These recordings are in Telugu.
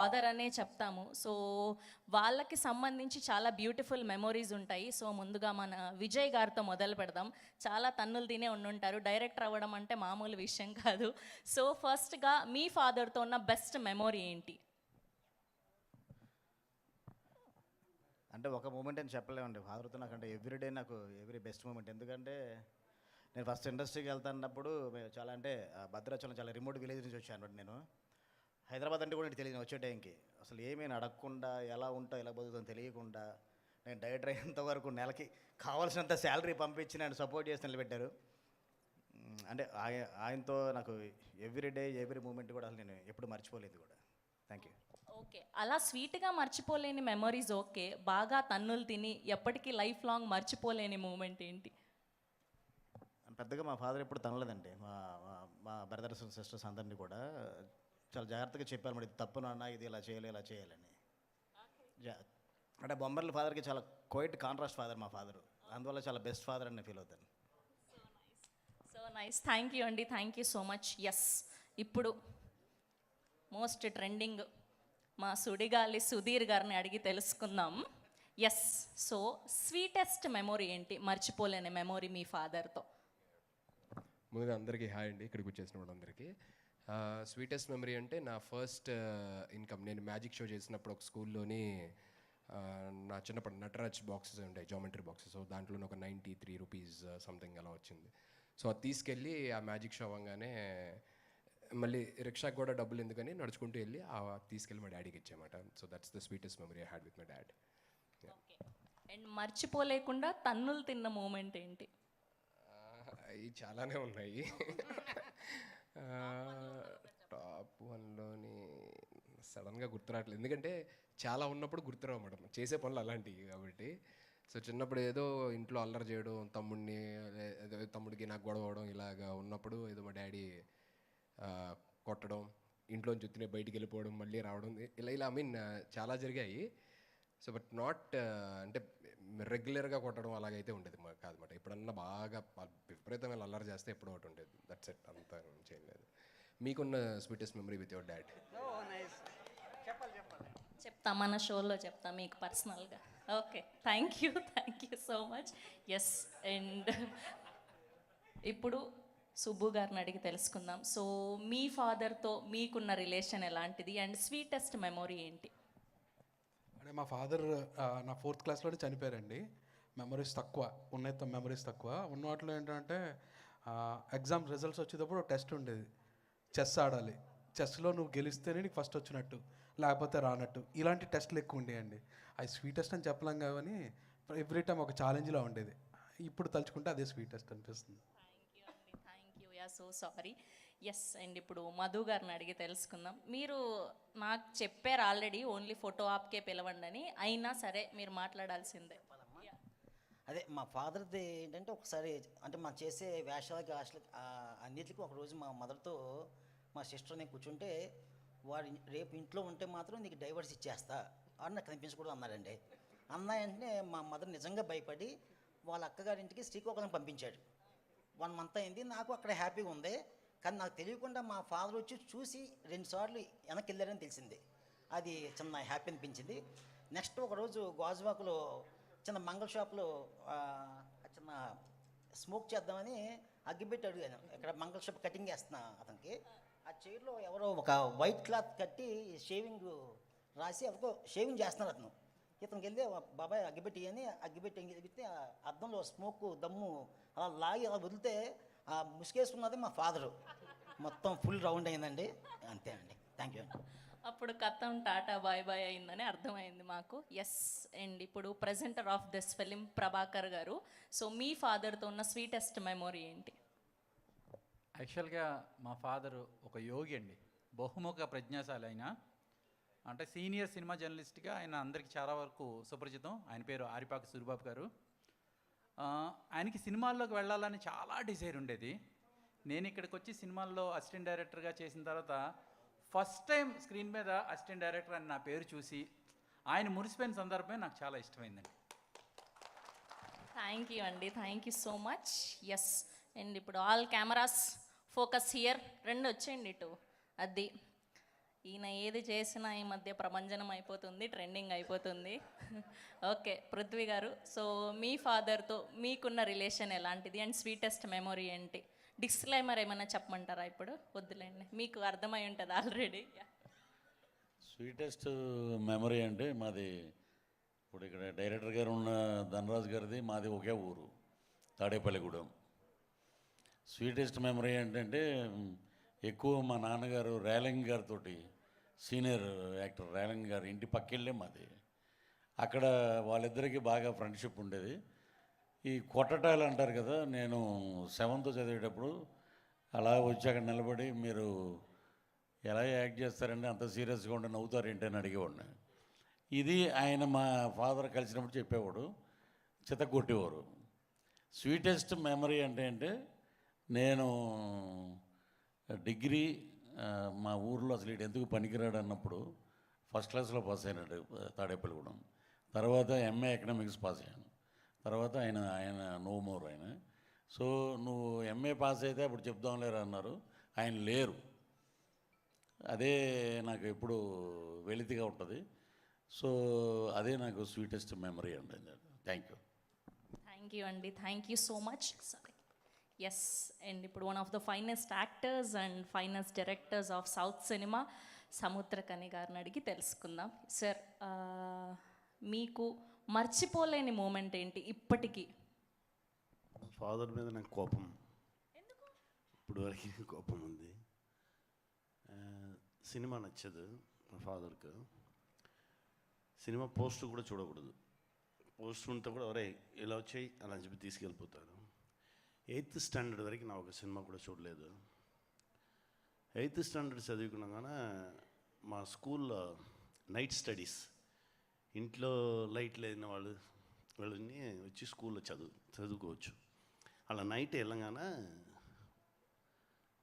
ఫాదర్ అనే చెప్తాము. సో వాళ్ళకి సంబంధించి చాలా బ్యూటిఫుల్ మెమొరీస్ ఉంటాయి. సో ముందుగా మన విజయ్ గారితో మొదలు పెడదాం. చాలా తన్నులు తినే ఉండుంటారు. డైరెక్టర్ అవ్వడం అంటే మామూలు విషయం కాదు. సో ఫస్ట్గా మీ ఫాదర్తో ఉన్న బెస్ట్ మెమొరీ ఏంటి? అంటే ఒక మూమెంట్ అని చెప్పలేమండి. ఫాదర్తో నాకంటే ఎవ్రీడే నాకు బెస్ట్ మూమెంట్. ఎందుకంటే నేను ఫస్ట్ ఇండస్ట్రీకి వెళ్తున్నప్పుడు చాలా అంటే భద్రాచలం చాలా రిమోట్ విలేజ్ నుంచి వచ్చాను అనమాట. నేను హైదరాబాద్ అంటే కూడా నాకు తెలియదు వచ్చే టైంకి. అసలు ఏమీ అడగకుండా ఎలా ఉంటా ఎలా బతుకుతుందో తెలియకుండా నేను డైరెక్టర్ అయ్యేంత వరకు నెలకి కావాల్సినంత శాలరీ పంపించి నన్ను సపోర్ట్ చేసి నిలబెట్టారు. అంటే ఆయనతో నాకు ఎవ్రీడే మూమెంట్ కూడా అసలు నేను ఎప్పుడు మర్చిపోలేదు కూడా. Thank you. ఓకే, అలా స్వీట్గా మర్చిపోలేని మెమొరీస్ ఓకే. బాగా తన్నులు తిని ఎప్పటికీ లైఫ్ లాంగ్ మర్చిపోలేని మూమెంట్ ఏంటి? పెద్దగా మా ఫాదర్ ఎప్పుడు తనలేదండి. మా మా బ్రదర్స్ సిస్టర్స్ అందరినీ కూడా చాలా జాగ్రత్తగా చెప్పారు మరి, ఇది తప్పు నాన్న, ఇది ఇలా చేయాలని. అంటే బొమ్మర్ల ఫాదర్కి చాలా క్వైట్ కాంట్రాస్ట్ ఫాదర్ మా ఫాదరు. అందువల్ల చాలా బెస్ట్ ఫాదర్ అని ఫీల్ అవుతాను. సో నైస్, థ్యాంక్ యూ అండి, thank you so much. Yes, ఇప్పుడు మోస్ట్ ట్రెండింగ్ మా సుడిగాలి సుధీర్ గారిని అడిగి తెలుసుకుందాం. ఎస్, సో స్వీటెస్ట్ మెమొరీ ఏంటి, మర్చిపోలేని మెమొరీ మీ ఫాదర్తో? ముందుగా అందరికీ హాయ్ అండి, ఇక్కడికి వచ్చేసిన వాళ్ళందరికీ. స్వీటెస్ట్ మెమరీ అంటే నా ఫస్ట్ ఇన్కమ్, నేను మ్యాజిక్ షో చేసినప్పుడు ఒక స్కూల్లోని నా చిన్నప్పుడు నటరాజ్ బాక్సెస్ ఉంటాయి, జామెట్రీ బాక్సెస్. సో దాంట్లో ఒక 93 రూపీస్ సంథింగ్ అలా వచ్చింది. సో అది తీసుకెళ్ళి ఆ మ్యాజిక్ షో అవ్వగానే మళ్ళీ రిక్షాకి కూడా డబ్బులు ఎందుకని నడుచుకుంటూ వెళ్ళి తీసుకెళ్ళి మా డాడీకి ఇచ్చామాట. So that's the sweetest memory I had with my dad. And మర్చిపోలేకుండా తన్నులు తిన్న మూమెంట్ ఏంటి? అవి చాలానే ఉన్నాయి. టాప్ వన్లోని సడన్గా గుర్తురావట్లేదు, ఎందుకంటే చాలా ఉన్నప్పుడు గుర్తురావు మేడం, చేసే పనులు అలాంటివి కాబట్టి. సో చిన్నప్పుడు ఏదో ఇంట్లో అల్లరి చేయడం, తమ్ముడికి నాకు గొడవ అవడం ఇలాగా ఉన్నప్పుడు ఏదో మా డాడీ కొట్టడం, ఇంట్లోంచి చుట్టినే బయటికి వెళ్ళిపోవడం, మళ్ళీ రావడం, ఇలా ఐ మీన్ చాలా జరిగాయి. సో బట్ నాట్ అంటే రెగ్యులర్గా కొట్టడం అలాగైతే ఉండేది కాదన్నమాట. ఎప్పుడన్నా బాగా విపరీతమైన అల్లరి చేస్తే ఎప్పుడో ఒకటి ఉండేది. దట్స్ ఇట్, అంతా చేయలేదు. మీకున్న sweetest memory with your dad? చెప్తా, మన షోలో చెప్తా మీకు పర్సనల్గా. Okay, thank you so much. Yes, and ఇప్పుడు సుబ్బు గారిని అడిగి తెలుసుకుందాం. సో మీ ఫాదర్తో మీకున్న రిలేషన్ ఎలాంటిది అండ్ స్వీటెస్ట్ మెమొరీ ఏంటి? అంటే మా ఫాదర్ నా 4th క్లాస్లోనే చనిపోయారండి. మెమరీస్ తక్కువ ఉన్నాయి, మెమరీస్ తక్కువ ఉన్న వాటిలో ఏంటంటే ఎగ్జామ్ రిజల్ట్స్ వచ్చేటప్పుడు టెస్ట్ ఉండేది, చెస్ ఆడాలి, చెస్లో నువ్వు గెలిస్తేనే నీకు ఫస్ట్ వచ్చినట్టు, లేకపోతే రానట్టు, ఇలాంటి టెస్ట్లు ఎక్కువ ఉండేయండి. అది స్వీటెస్ట్ అని చెప్పలేం కానీ ఎవ్రీ టైం ఒక ఛాలెంజ్లా ఉండేది. ఇప్పుడు తలుచుకుంటే అదే స్వీటెస్ట్ అనిపిస్తుంది. Thank you, yeah so sorry. Yes, and ఇప్పుడు మధు గారిని అడిగి తెలుసుకుందాం. మీరు నాకు చెప్పారు ఆల్రెడీ ఓన్లీ ఫోటో ఆప్కే పిలవండి అని, అయినా సరే మీరు మాట్లాడాల్సిందే. అదే మా ఫాదర్ది ఏంటంటే ఒకసారి అంటే మనం చేసే వేషాలకి అన్నిటికీ ఒకరోజు మా మదర్తో మా సిస్టర్ నేను కూర్చుంటే, వాడు రేపు ఇంట్లో ఉంటే మాత్రం నీకు డైవర్స్ ఇచ్చేస్తా అని నాకు కనిపించకూడదు అన్నారండి. అన్న వెంటనే మా మదర్ నిజంగా భయపడి వాళ్ళ అక్కగారింటికి శ్రీకాకుళం పంపించాడు. 1 మంత్ అయింది, నాకు అక్కడ హ్యాపీగా ఉంది. కానీ నాకు తెలియకుండా మా ఫాదర్ వచ్చి చూసి 2 సార్లు వెనక్కి వెళ్ళారని తెలిసింది. అది చిన్న హ్యాపీ అనిపించింది. నెక్స్ట్ ఒకరోజు గాజువాకులో చిన్న మంగళ షాప్లో చిన్న స్మోక్ చేద్దామని అగ్గిపెట్టి అడిగాను. ఇక్కడ మంగళ షాప్ కటింగ్ చేస్తున్నా అతనికి. ఆ చైర్లో ఎవరో ఒక వైట్ క్లాత్ కట్టి షేవింగ్ రాసి ఎవరికో షేవింగ్ చేస్తున్నారు అతను. ఇతనికి వెళ్ళి బాబాయ్ అగ్గిపెట్టి అని అగ్గిపెట్టి ఎగితే అద్దంలో స్మోక్ దమ్ము అలా లాగి అలా వదిలితే ఆ ముసుగేసుకున్నది మా ఫాదరు. మొత్తం ఫుల్ రౌండ్ అయిందండి. అంతే అండి, థ్యాంక్ యూ అండి. అప్పుడు కథం టాటా బాయ్ బాయ్ అయిందని అర్థమైంది మాకు. ఎస్, అండ్ ఇప్పుడు presenter of this film Prabhakar గారు. సో మీ ఫాదర్తో ఉన్న స్వీటెస్ట్ మెమొరీ ఏంటి? యాక్చువల్గా మా ఫాదరు ఒక యోగి అండి, బహుముఖ ప్రజ్ఞాశాలి. ఆయన అంటే సీనియర్ సినిమా జర్నలిస్ట్గా ఆయన అందరికీ చాలా వరకు సుపరిచితం. ఆయన పేరు ఆరిపాక సూరిబాబు గారు. ఆయనకి సినిమాల్లోకి వెళ్ళాలని చాలా డిజైర్ ఉండేది. నేను ఇక్కడికి వచ్చి సినిమాల్లో అసిస్టెంట్ డైరెక్టర్గా చేసిన తర్వాత ఫస్ట్ టైం స్క్రీన్ మీద అసిస్టెంట్ డైరెక్టర్ అని నా పేరు చూసి ఆయన మురిసిపోయిన సందర్భమే నాకు చాలా ఇష్టమైందండి. థ్యాంక్ యూ అండి, thank you so much. Yes, and ఇప్పుడు ఆల్ కెమెరాస్ ఫోకస్ హియర్. 2 వచ్చేయండి ఇటు. అది ఈయన ఏది చేసినా ఈ మధ్య ప్రభంజనం అయిపోతుంది, ట్రెండింగ్ అయిపోతుంది. ఓకే పృథ్వీ గారు, సో మీ ఫాదర్తో మీకున్న రిలేషన్ ఎలాంటిది అండ్ స్వీటెస్ట్ మెమొరీ ఏంటి? డిస్క్లైమర్ ఏమైనా చెప్పమంటారా? ఇప్పుడు వద్దులేండి, మీకు అర్థమై ఉంటుంది ఆల్రెడీ. స్వీటెస్ట్ మెమరీ అంటే మాది ఇప్పుడు ఇక్కడ డైరెక్టర్ గారు ఉన్న ధనరాజు గారిది మాది ఒకే ఊరు, తాడేపల్లిగూడెం. స్వీటెస్ట్ మెమరీ ఏంటంటే ఎక్కువ మా నాన్నగారు రేలంగి గారితో, సీనియర్ యాక్టర్ రేలంగి గారు ఇంటి పక్కెళ్ళే మాది. అక్కడ వాళ్ళిద్దరికీ బాగా ఫ్రెండ్షిప్ ఉండేది. ఈ కొట్టటాలు అంటారు కదా, నేను 7th చదివేటప్పుడు అలా వచ్చి అక్కడ నిలబడి మీరు ఎలా యాక్ట్ చేస్తారండి, అంత సీరియస్గా ఉండి నవ్వుతారు ఏంటి అని అడిగేవాడిని. ఇది ఆయన మా ఫాదర్ కలిసినప్పుడు చెప్పేవాడు, చితగొట్టేవారు. స్వీటెస్ట్ మెమరీ అంటే నేను డిగ్రీ మా ఊర్లో అసలు ఇటు ఎందుకు పనికిరాడు అన్నప్పుడు ఫస్ట్ క్లాస్లో పాస్ అయినాడు తాడేపల్లిగూడెం. తర్వాత ఎంఏ ఎకనామిక్స్ పాస్ అయ్యాను. తర్వాత ఆయన నో మోర్ ఆయన. సో నువ్వు ఎంఏ పాస్ అయితే అప్పుడు చెప్దాం లేరు అన్నారు, ఆయన లేరు. అదే నాకు ఎప్పుడు వెలితిగా ఉంటుంది. సో అదే నాకు స్వీటెస్ట్ మెమరీ అండి. Thank you. థ్యాంక్ యూ అండి, thank you so much. Sorry, yes. And ఇప్పుడు one of the finest actors and finest directors of south cinema Samuthirakani గారిని అడిగి తెలుసుకుందాం. సార్, మీకు మర్చిపోలేని మూమెంట్ ఏంటి ఇప్పటికీ? ఫాదర్ మీద నాకు కోపం, ఇప్పుడు వరకు కోపం ఉంది. సినిమా నచ్చదు మా ఫాదర్కు. సినిమా పోస్టర్ కూడా చూడకూడదు. పోస్టర్ ఉంటే కూడా ఒరే ఇలా వచ్చాయి అలా అని చెప్పి తీసుకెళ్ళిపోతారు. 8th స్టాండర్డ్ వరకు నా ఒక సినిమా కూడా చూడలేదు. 8th స్టాండర్డ్ చదువుకున్నాగానే మా స్కూల్లో నైట్ స్టడీస్, ఇంట్లో లైట్ లేని వాళ్ళని వచ్చి స్కూల్లో చదువుకోవచ్చు. అలా నైట్ వెళ్ళగానే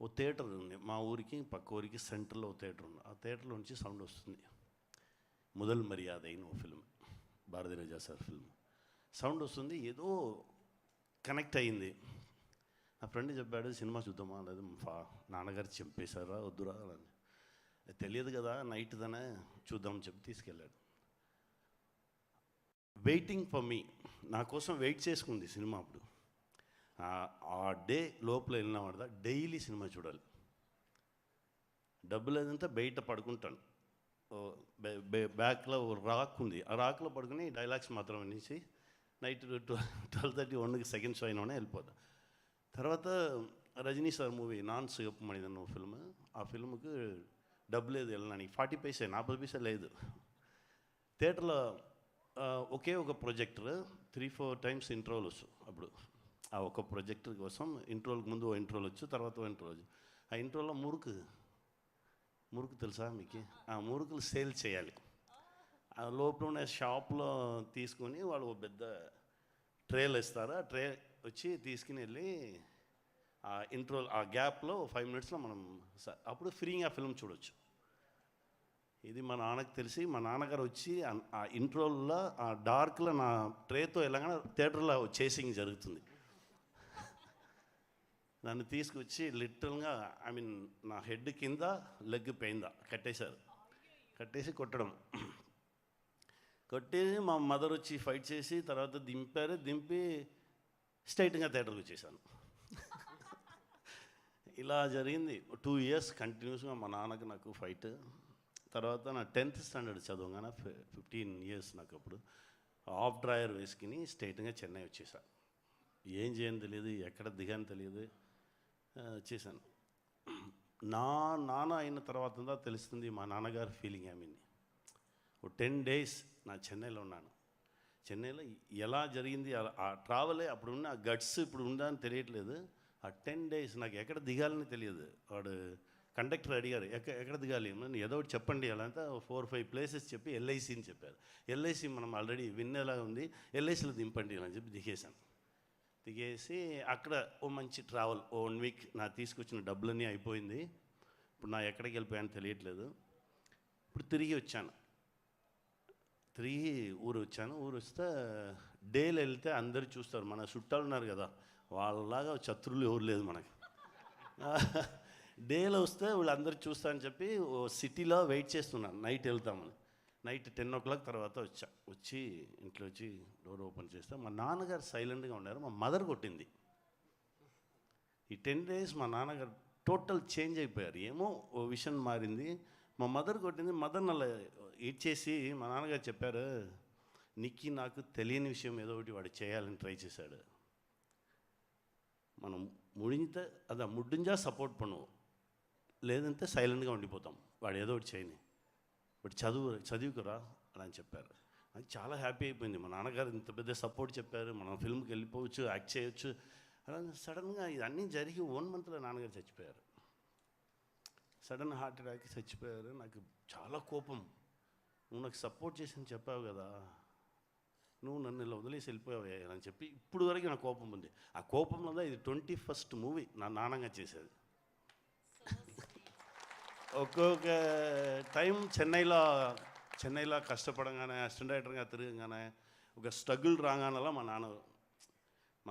ఓ థియేటర్ ఉంది మా ఊరికి, పక్క ఊరికి సెంటర్లో ఓ థియేటర్ ఉంది. ఆ థియేటర్లో నుంచి సౌండ్ వస్తుంది. మొదల్ మర్యాద అయిన ఓ film, Bharathiraja sir film. Sound వస్తుంది, ఏదో కనెక్ట్ అయ్యింది. నా ఫ్రెండ్ చెప్పాడు సినిమా చూద్దామా, లేదు నాన్నగారు చంపేశారా వద్దురా అని. తెలియదు కదా నైట్ దానే చూద్దామని చెప్పి తీసుకెళ్ళాడు. వెయిటింగ్ ఫర్ మీ, నా కోసం వెయిట్ చేసుకుంది సినిమా. అప్పుడు ఆ డే లోపల వెళ్ళిన వాడదా డైలీ సినిమా చూడాలి. డబ్బు లేదంటే బయట పడుకుంటాను. బ్యాక్లో రాక్ ఉంది, ఆ రాక్లో పడుకుని డైలాగ్స్ మాత్రం వినేసి నైట్ 12:30 1కి సెకండ్ షో అయినా వెళ్ళిపోతా. తర్వాత రజనీ సార్ మూవీ నాన్ సిగప్పమణిదన్న ఫిల్మ్, ఆ ఫిల్మ్కి డబ్బు లేదు వెళ్ళడానికి, 40 పైసే 40 పైసే లేదు. థియేటర్లో ఒకే ఒక ప్రొజెక్టర్ 3-4 టైమ్స్ ఇంట్రోల్ వచ్చు. అప్పుడు ఆ ఒక ప్రొజెక్టర్ కోసం ఇంట్రోల్కి ముందు ఓ ఇంట్రోల్ వచ్చు, తర్వాత ఓ ఇంట్రోల్ వచ్చు. ఆ ఇంట్రోల్లో మురుకు తెలుసా మీకు? ఆ మురుకులు సేల్ చేయాలి. ఆ లోపల ఉన్న షాప్లో తీసుకొని వాళ్ళు పెద్ద ట్రేలు ఇస్తారు. ఆ ట్రే వచ్చి తీసుకుని వెళ్ళి ఆ ఇంట్రోల్ ఆ గ్యాప్లో 5 మినిట్స్లో మనం అప్పుడు ఫ్రీగా ఫిల్మ్ చూడవచ్చు. ఇది మా నాన్నకు తెలిసి మా నాన్నగారు వచ్చి ఆ ఇంట్రోల్లో ఆ డార్క్లో నా ట్రేతో వెళ్ళగానే థియేటర్లో చేసింగ్ జరుగుతుంది. నన్ను తీసుకొచ్చి లిటరల్గా నా హెడ్ కింద లెగ్ పైందా కట్టేశారు. కట్టేసి కొట్టడం, కొట్టేసి మా మదర్ వచ్చి ఫైట్ చేసి తర్వాత దింపి స్ట్రైట్గా థియేటర్కి వచ్చేసాను. ఇలా జరిగింది 2 years కంటిన్యూస్గా మా నాన్నకు నాకు ఫైట్. తర్వాత నా 10th స్టాండర్డ్ చదవగానే 15 years నాకు అప్పుడు ఆఫ్ డ్రాయర్ వేసుకుని స్ట్రైట్గా చెన్నై వచ్చేసా. ఏం చేయని తెలియదు, ఎక్కడ దిగాని తెలియదు, చేశాను. నా నాన్న అయిన తర్వాత తెలుస్తుంది మా నాన్నగారు ఫీలింగ్. ఓ 10 days నా చెన్నైలో ఉన్నాను. చెన్నైలో ఎలా జరిగింది ఆ ట్రావెలే, అప్పుడున్న ఆ గట్స్ ఇప్పుడు ఉందా అని తెలియట్లేదు. ఆ 10 days నాకు ఎక్కడ దిగాలని తెలియదు. వాడు కండక్టర్ అడిగారు ఎక్కడ దిగాలి, నేను ఏదో ఒకటి చెప్పండి. అలా అంతా 4-5 ప్లేసెస్ చెప్పి LIC అని చెప్పారు. LIC మనం ఆల్రెడీ విన్నేలా ఉంది, LICలో దింపండి అని చెప్పి దిగేసి అక్కడ ఓ మంచి ట్రావెల్, ఓ 1 week నా తీసుకొచ్చిన డబ్బులన్నీ అయిపోయింది. ఇప్పుడు నా ఎక్కడికి వెళ్ళిపోయాను తెలియట్లేదు. ఇప్పుడు తిరిగి వచ్చాను, ఊరు వస్తే డేలో వెళ్తే అందరు చూస్తారు, మన చుట్టాలు ఉన్నారు కదా వాళ్ళలాగా శత్రువులు ఎవరు లేదు మనకి. డేలో వస్తే వీళ్ళందరూ చూస్తా అని చెప్పి ఓ సిటీలో వెయిట్ చేస్తున్నాను నైట్ వెళ్తామని. నైట్ 10 o'clock తర్వాత వచ్చి ఇంట్లో వచ్చి డోర్ ఓపెన్ చేస్తే మా నాన్నగారు సైలెంట్గా ఉన్నారు. మా మదర్ కొట్టింది. ఈ 10 days మా నాన్నగారు టోటల్ చేంజ్ అయిపోయారు. ఏమో ఓ విషయం మారింది. మా మదర్ కొట్టింది. మదర్ నల్ల ఇచ్చేసి మా నాన్నగారు చెప్పారు, నీకు నాకు తెలియని విషయం ఏదో ఒకటి వాడు చేయాలని ట్రై చేశాడు. మనం ముడింతే అదా ముడ్డింజా సపోర్ట్ பண்ணுவோம், లేదంటే సైలెంట్గా ఉండిపోతాం. వాడు ఏదో ఒకటి చేయని, బట్ చదువుకురా అని చెప్పారు. నాకు చాలా హ్యాపీ అయిపోయింది. మా నాన్నగారు ఇంత పెద్ద సపోర్ట్ చెప్పారు, మనం ఫిల్మ్కి వెళ్ళిపోవచ్చు, యాక్ట్ చేయొచ్చు. అలా సడన్గా ఇవన్నీ జరిగి 1 monthలో నాన్నగారు చచ్చిపోయారు. సడన్ హార్ట్ అటాక్ చచ్చిపోయారు. నాకు చాలా కోపం. నువ్వు నాకు సపోర్ట్ చేసి చెప్పావు కదా, నువ్వు నన్ను ఇలా వదిలేసి వెళ్ళిపోయావు అని చెప్పి ఇప్పుడు వరకు నా కోపం ఉంది. ఆ కోపంలో ఇది 21st మూవీ నా నాన్నగా చేసేది. ఒక్కొక్క టైం చెన్నైలో కష్టపడంగానే అసిస్టెంట్ డైరెక్టర్గా తిరగగానే ఒక స్ట్రగుల్ రాగానలా మా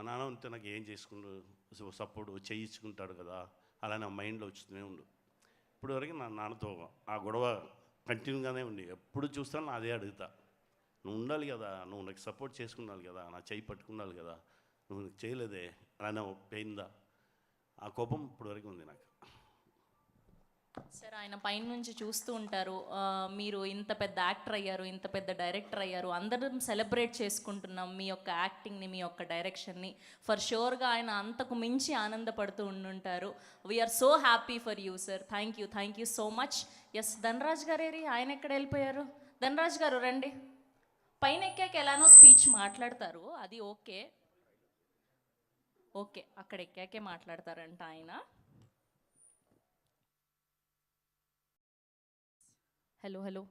నాన్న ఉంటే నాకు ఏం చేసుకుంటూ సపోర్ట్ చేయించుకుంటాడు కదా, అలా నా మైండ్లో వచ్చుతూనే ఉండు. ఇప్పటివరకు నా నాన్నతో ఆ గొడవ కంటిన్యూగానే ఉంది. ఎప్పుడు చూస్తాను అదే అడుగుతా, నువ్వు ఉండాలి కదా, నువ్వు నాకు సపోర్ట్ చేసుకున్నాను కదా, నా చేయి పట్టుకున్నాను కదా, నువ్వు నాకు చేయలేదే అలా పోయిందా. ఆ కోపం ఇప్పటివరకు ఉంది నాకు. సార్, ఆయన పైన నుంచి చూస్తూ ఉంటారు. మీరు ఇంత పెద్ద యాక్టర్ అయ్యారు, ఇంత పెద్ద డైరెక్టర్ అయ్యారు, అందరం సెలబ్రేట్ చేసుకుంటున్నాం మీ యొక్క యాక్టింగ్ని, మీ యొక్క డైరెక్షన్ని. ఫర్ షూర్గా ఆయన అంతకు మించి ఆనందపడుతూ ఉండుంటారు. We are so happy for you sir. Thank you so much. Yes, Dhanraj గారేరి, ఆయన ఎక్కడ వెళ్ళిపోయారు? ధనరాజ్ గారు రండి. పైన ఎక్కాక ఎలానో స్పీచ్ మాట్లాడతారు, అది ఓకే, అక్కడ ఎక్కాకే మాట్లాడతారంట ఆయన. హలో